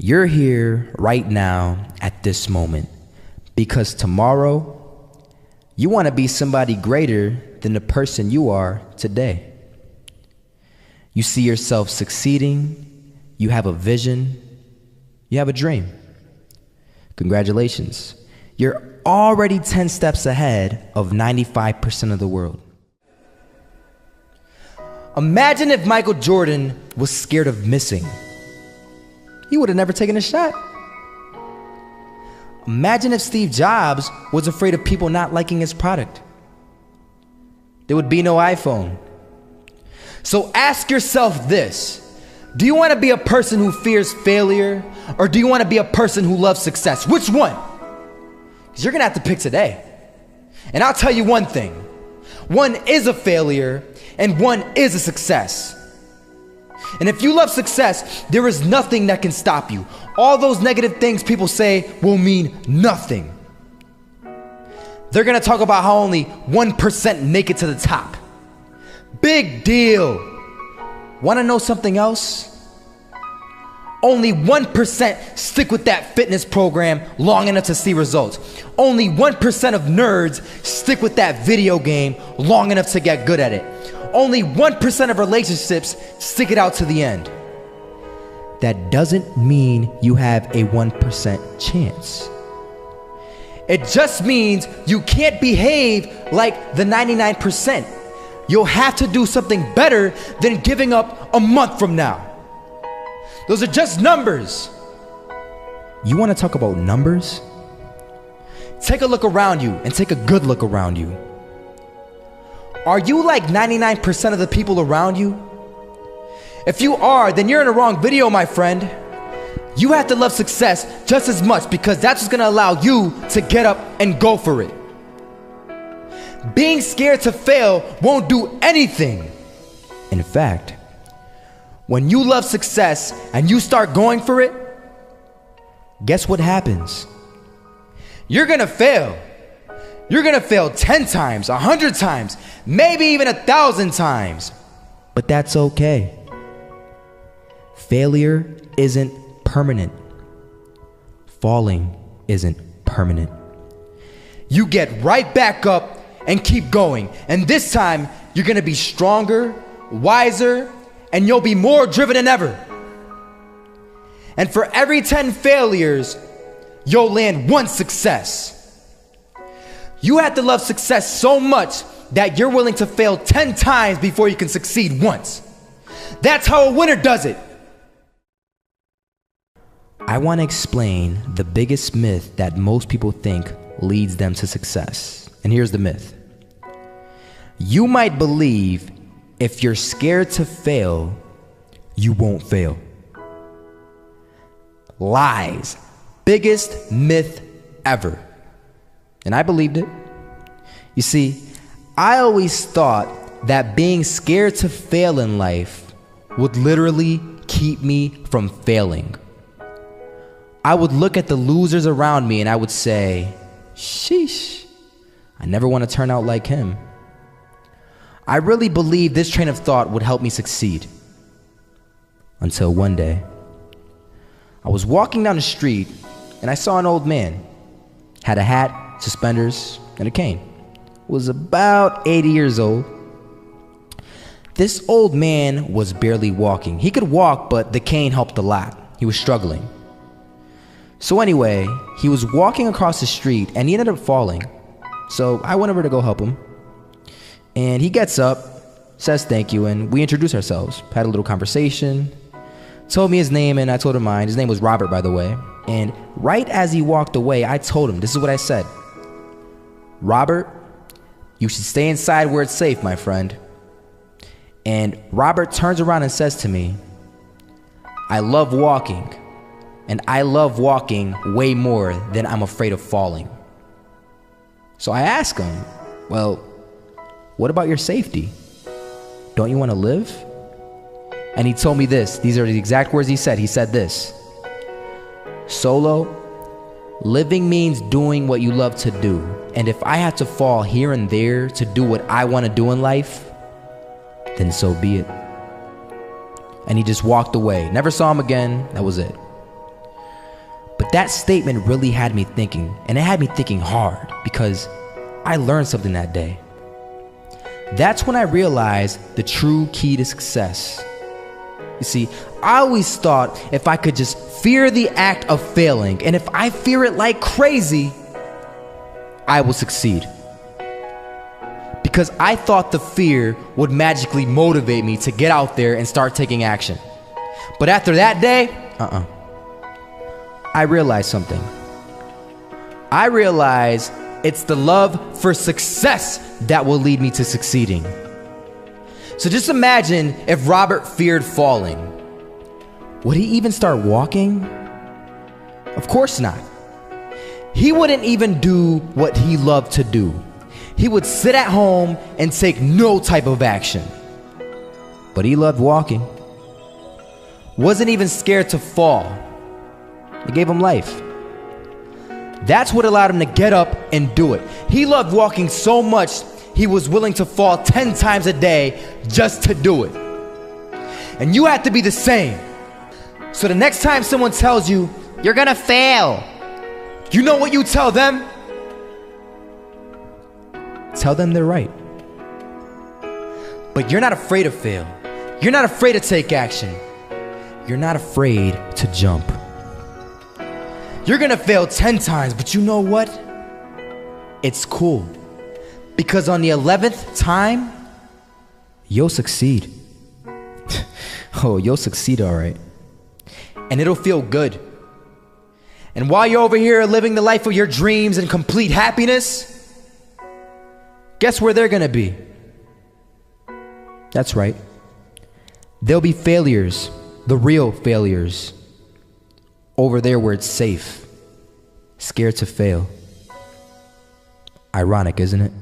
You're here right now at this moment because tomorrow you want to be somebody greater than the person you are today. You see yourself succeeding, you have a vision, you have a dream. Congratulations. You're already 10 steps ahead of 95% of the world. Imagine if Michael Jordan was scared of missing. He would have never taken a shot. Imagine if Steve Jobs was afraid of people not liking his product. There would be no iPhone. So ask yourself this. Do you want to be a person who fears failure, or do you want to be a person who loves success? Which one? Because you're going to have to pick today. And I'll tell you one thing. One is a failure, and one is a success. And if you love success, there is nothing that can stop you. All those negative things people say will mean nothing. They're going to talk about how only 1% make it to the top. Big deal. Want to know something else? Only 1% stick with that fitness program long enough to see results. Only 1% of nerds stick with that video game long enough to get good at it. Only 1% of relationships stick it out to the end. That doesn't mean you have a 1% chance. It just means you can't behave like the 99%. You'll have to do something better than giving up a month from now. Those are just numbers. You want to talk about numbers? Take a look around you and take a good look around you. Are you like 99% of the people around you? If you are, then you're in the wrong video, my friend. You have to love success just as much because that's what's going to allow you to get up and go for it. Being scared to fail won't do anything. In fact, when you love success and you start going for it, guess what happens? You're going to fail. You're going to fail 10 times, 100 times, maybe even 1,000 times. But that's okay. Failure isn't permanent. Falling isn't permanent. You get right back up and keep going. And this time, you're going to be stronger, wiser, and you'll be more driven than ever. And for every 10 failures, you'll land one success. You have to love success so much that you're willing to fail 10 times before you can succeed once. That's how a winner does it. I want to explain the biggest myth that most people think leads them to success. And here's the myth. You might believe if you're scared to fail, you won't fail. Lies. Biggest myth ever. And I believed it. You see, I always thought that being scared to fail in life would literally keep me from failing. I would look at the losers around me and I would say, sheesh, I never want to turn out like him. I really believed this train of thought would help me succeed. Until one day, I was walking down the street and I saw an old man. Had a hat, suspenders, and a cane. Was about 80 years old. This old man was barely walking. He could walk, but the cane helped a lot. He was struggling. So anyway, he was walking across the street and he ended up falling. So I went over to go help him. And he gets up, says thank you, and we introduced ourselves. Had a little conversation. Told me his name and I told him mine. His name was Robert, by the way. And right as he walked away, I told him, this is what I said. Robert, you should stay inside where it's safe, my friend. And Robert turns around and says to me, I love walking. And I love walking way more than I'm afraid of falling. So I asked him, well, what about your safety? Don't you want to live? And he told me this. These are the exact words he said. He said this. Solo, living means doing what you love to do. And if I have to fall here and there to do what I want to do in life, then so be it. And he just walked away. Never saw him again. That was it. But that statement really had me thinking, and it had me thinking hard because I learned something that day. That's when I realized the true key to success. You see, I always thought if I could just fear the act of failing, and if I fear it like crazy, I will succeed. Because I thought the fear would magically motivate me to get out there and start taking action. But after that day, I realized something. I realized it's the love for success that will lead me to succeeding. So just imagine if Robert feared falling. Would he even start walking? Of course not. He wouldn't even do what he loved to do. He would sit at home and take no type of action. But he loved walking. Wasn't even scared to fall. It gave him life. That's what allowed him to get up and do it. He loved walking so much, he was willing to fall 10 times a day just to do it. And you have to be the same. So the next time someone tells you, you're gonna fail, you know what you tell them? Tell them they're right. But you're not afraid to fail. You're not afraid to take action. You're not afraid to jump. You're gonna fail 10 times, but you know what? It's cool. Because on the 11th time, you'll succeed. Oh, you'll succeed, all right. And it'll feel good. And while you're over here living the life of your dreams and complete happiness, guess where they're gonna be? That's right. They'll be failures, the real failures. Over there where it's safe, scared to fail. Ironic, isn't it?